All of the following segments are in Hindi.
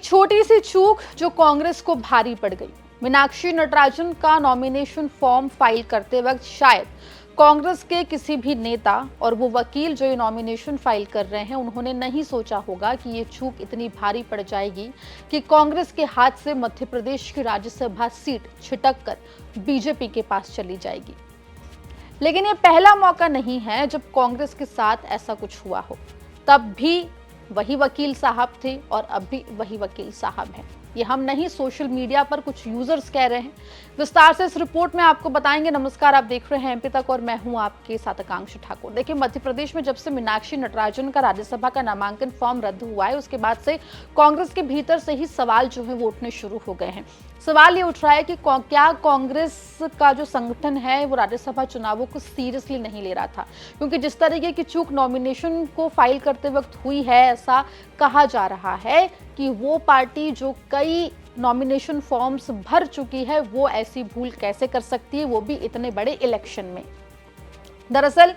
एक छोटी सी चूक जो कांग्रेस को भारी पड़ गई। मीनाक्षी नटराजन का नॉमिनेशन फॉर्म फाइल करते वक्त शायद कांग्रेस के किसी भी नेता और वो वकील जो ये नॉमिनेशन फाइल कर रहे हैं, उन्होंने नहीं सोचा होगा कि ये चूक इतनी भारी पड़ जाएगी कि कांग्रेस के हाथ से मध्य प्रदेश की राज्यसभा सीट छिटक कर बीजेपी के पास चली जाएगी। लेकिन ये पहला मौका नहीं है जब कांग्रेस के साथ ऐसा कुछ हुआ हो। तब भी वही वकील साहब थे और अब भी वही वकील साहब हैं। ये हम नहीं, सोशल मीडिया पर कुछ यूजर्स कह रहे हैं। विस्तार से इस रिपोर्ट में आपको बताएंगे। नमस्कार, आप देख रहे हैं एमपी तक और मैं हूं आपके साथ आकांक्षा ठाकुर। देखिए, मध्य प्रदेश में जब से मीनाक्षी नटराजन का राज्यसभा का नामांकन फॉर्म रद्द हुआ है, उसके बाद से कांग्रेस के भीतर से ही सवाल जो है वो उठने शुरू हो गए हैं। सवाल ये उठ रहा है कि क्या कांग्रेस का जो संगठन है वो राज्यसभा चुनावों को सीरियसली नहीं ले रहा था, क्योंकि जिस तरीके की चूक नॉमिनेशन को फाइल करते वक्त हुई है, ऐसा कहा जा रहा है कि वो पार्टी जो कई नॉमिनेशन फॉर्म्स भर चुकी है, वो ऐसी भूल कैसे कर सकती है, वो भी इतने बड़े इलेक्शन में। दरअसल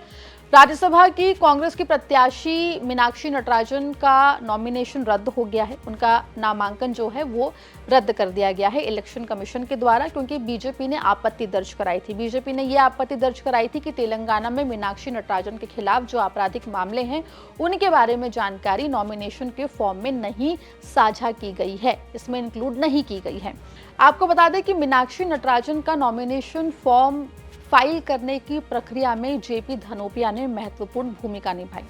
राज्यसभा की कांग्रेस की प्रत्याशी मीनाक्षी नटराजन का नॉमिनेशन रद्द हो गया है। उनका नामांकन जो है वो रद्द कर दिया गया है इलेक्शन कमीशन के द्वारा, क्योंकि बीजेपी ने आपत्ति दर्ज कराई थी। बीजेपी ने ये आपत्ति दर्ज कराई थी कि तेलंगाना में मीनाक्षी नटराजन के खिलाफ जो आपराधिक मामले हैं, उनके बारे में जानकारी नॉमिनेशन के फॉर्म में नहीं साझा की गई है, इसमें इंक्लूड नहीं की गई है। आपको बता दें कि मीनाक्षी नटराजन का नॉमिनेशन फॉर्म फाइल करने की प्रक्रिया में जेपी धनोपिया ने महत्वपूर्ण भूमिका निभाई।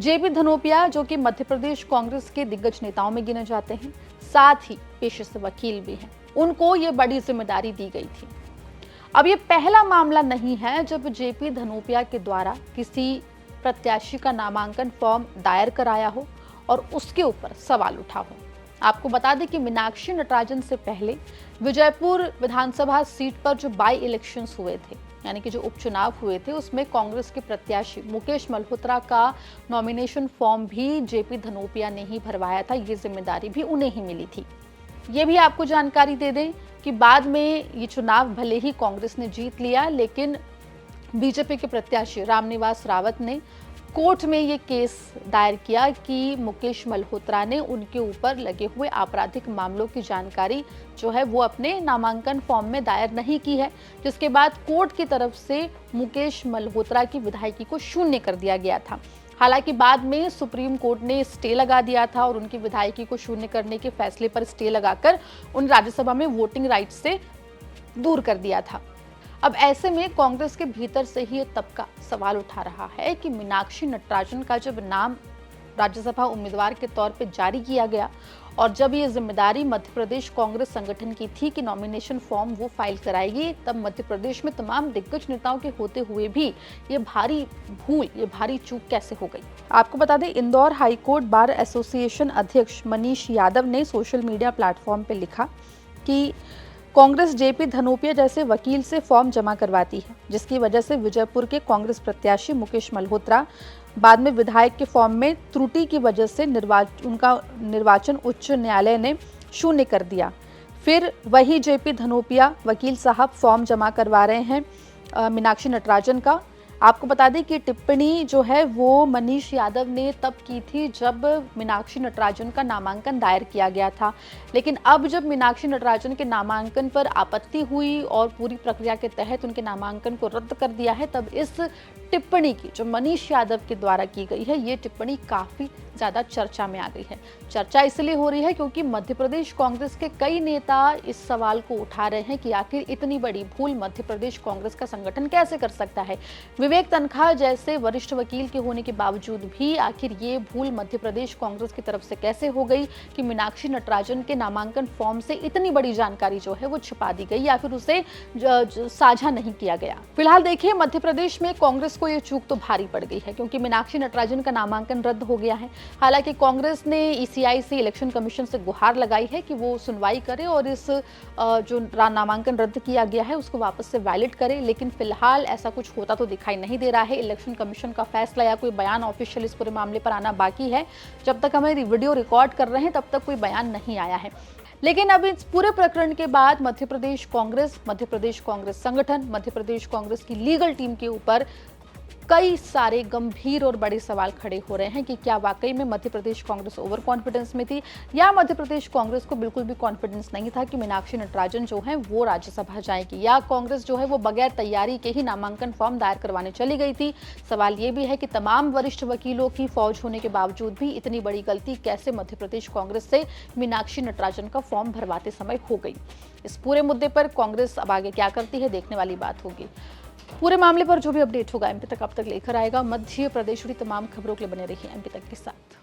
जेपी धनोपिया जो कि मध्य प्रदेश कांग्रेस के दिग्गज नेताओं में गिने जाते हैं, साथ ही पेशे से वकील भी हैं, उनको ये बड़ी जिम्मेदारी दी गई थी। अब ये पहला मामला नहीं है जब जेपी धनोपिया के द्वारा किसी प्रत्याशी का नामांकन फॉर्म दायर कराया हो और उसके ऊपर सवाल उठा हो। आपको बता दें कि मीनाक्षी नटराजन से पहले विजयपुर विधानसभा सीट पर जो बाई इलेक्शंस हुए थे, यानी कि जो उपचुनाव हुए थे, उसमें कांग्रेस के प्रत्याशी मुकेश मल्होत्रा का नॉमिनेशन फॉर्म भी जेपी धनोपिया ने ही भरवाया था। ये जिम्मेदारी भी उन्हें ही मिली थी। ये भी आपको जानकारी दे दें कि बाद में ये चुनाव भले ही कांग्रेस ने जीत लिया, लेकिन बीजेपी के प्रत्याशी रामनिवास रावत ने कोर्ट में ये केस दायर किया कि मुकेश मल्होत्रा ने उनके ऊपर लगे हुए आपराधिक मामलों की जानकारी जो है वो अपने नामांकन फॉर्म में दायर नहीं की है, जिसके बाद कोर्ट की तरफ से मुकेश मल्होत्रा की विधायकी को शून्य कर दिया गया था। हालांकि बाद में सुप्रीम कोर्ट ने स्टे लगा दिया था और उनकी विधायकी को शून्य करने के फैसले पर स्टे लगाकर उन राज्यसभा में वोटिंग राइट से दूर कर दिया था। अब ऐसे में कांग्रेस के भीतर से ही ये तबका सवाल उठा रहा है कि मीनाक्षी नटराजन का जब नाम राज्यसभा उम्मीदवार के तौर पे जारी किया गया और जब ये जिम्मेदारी मध्य प्रदेश कांग्रेस संगठन की थी कि नॉमिनेशन फॉर्म वो फाइल कराएगी, तब मध्य प्रदेश में तमाम दिग्गज नेताओं के होते हुए भी ये भारी भूल, ये भारी चूक कैसे हो गई। आपको बता दें, इंदौर हाईकोर्ट बार एसोसिएशन अध्यक्ष मनीष यादव ने सोशल मीडिया प्लेटफॉर्म पर लिखा कि कांग्रेस जेपी धनोपिया जैसे वकील से फॉर्म जमा करवाती है, जिसकी वजह से विजयपुर के कांग्रेस प्रत्याशी मुकेश मल्होत्रा बाद में विधायक के फॉर्म में त्रुटि की वजह से उनका निर्वाचन उच्च न्यायालय ने शून्य कर दिया। फिर वही जेपी धनोपिया वकील साहब फॉर्म जमा करवा रहे हैं मीनाक्षी नटराजन का। आपको बता दें कि टिप्पणी जो है वो मनीष यादव ने तब की थी जब मीनाक्षी नटराजन का नामांकन दायर किया गया था, लेकिन अब जब मीनाक्षी नटराजन के नामांकन पर आपत्ति हुई और पूरी प्रक्रिया के तहत उनके नामांकन को रद्द कर दिया है, तब इस टिप्पणी की जो मनीष यादव के द्वारा की गई है, ये टिप्पणी काफी ज्यादा चर्चा में आ गई है। चर्चा इसलिए हो रही है क्योंकि मध्य प्रदेश कांग्रेस के कई नेता इस सवाल को उठा रहे हैं कि आखिर इतनी बड़ी भूल मध्य प्रदेश कांग्रेस का संगठन कैसे कर सकता है। विवेक तनखा जैसे वरिष्ठ वकील के होने के बावजूद भी आखिर ये भूल मध्य प्रदेश कांग्रेस की तरफ से कैसे हो गई कि मीनाक्षी नटराजन के नामांकन फॉर्म से इतनी बड़ी जानकारी जो है वो छिपा दी गई या फिर उसे साझा नहीं किया गया। फिलहाल देखिए, मध्य प्रदेश में कांग्रेस को ये चूक तो भारी पड़ गई है, क्योंकि मीनाक्षी नटराजन का नामांकन रद्द हो गया है। हालांकि कांग्रेस ने ईसीआई से, इलेक्शन कमीशन से गुहार लगाई है कि वो सुनवाई करे और इस जो नामांकन रद्द किया गया है उसको वापस से वैलिड करे, लेकिन फिलहाल ऐसा कुछ होता तो दिखाई नहीं दे रहा है। इलेक्शन कमीशन का फैसला या कोई बयान ऑफिशियल इस पूरे मामले पर आना बाकी है। जब तक हम वीडियो रिकॉर्ड कर रहे हैं तब तक कोई बयान नहीं आया है। लेकिन अब इस पूरे प्रकरण के बाद मध्य प्रदेश कांग्रेस संगठन, मध्य प्रदेश कांग्रेस की लीगल टीम के ऊपर कई सारे गंभीर और बड़े सवाल खड़े हो रहे हैं कि क्या वाकई में मध्य प्रदेश कांग्रेस ओवर कॉन्फिडेंस में थी या मध्य प्रदेश कांग्रेस को बिल्कुल भी कॉन्फिडेंस नहीं था कि मीनाक्षी नटराजन जो है वो राज्यसभा जाएगी, या कांग्रेस जो है वो बगैर तैयारी के ही नामांकन फॉर्म दायर करवाने चली गई थी। सवाल ये भी है कि तमाम वरिष्ठ वकीलों की फौज होने के बावजूद भी इतनी बड़ी गलती कैसे मध्य प्रदेश कांग्रेस से मीनाक्षी नटराजन का फॉर्म भरवाते समय हो गई। इस पूरे मुद्दे पर कांग्रेस अब आगे क्या करती है, देखने वाली बात होगी। पूरे मामले पर जो भी अपडेट होगा एमपी तक अब तक लेकर आएगा। मध्य प्रदेश जुड़ी तमाम खबरों के लिए बने रहिए एमपी तक के साथ।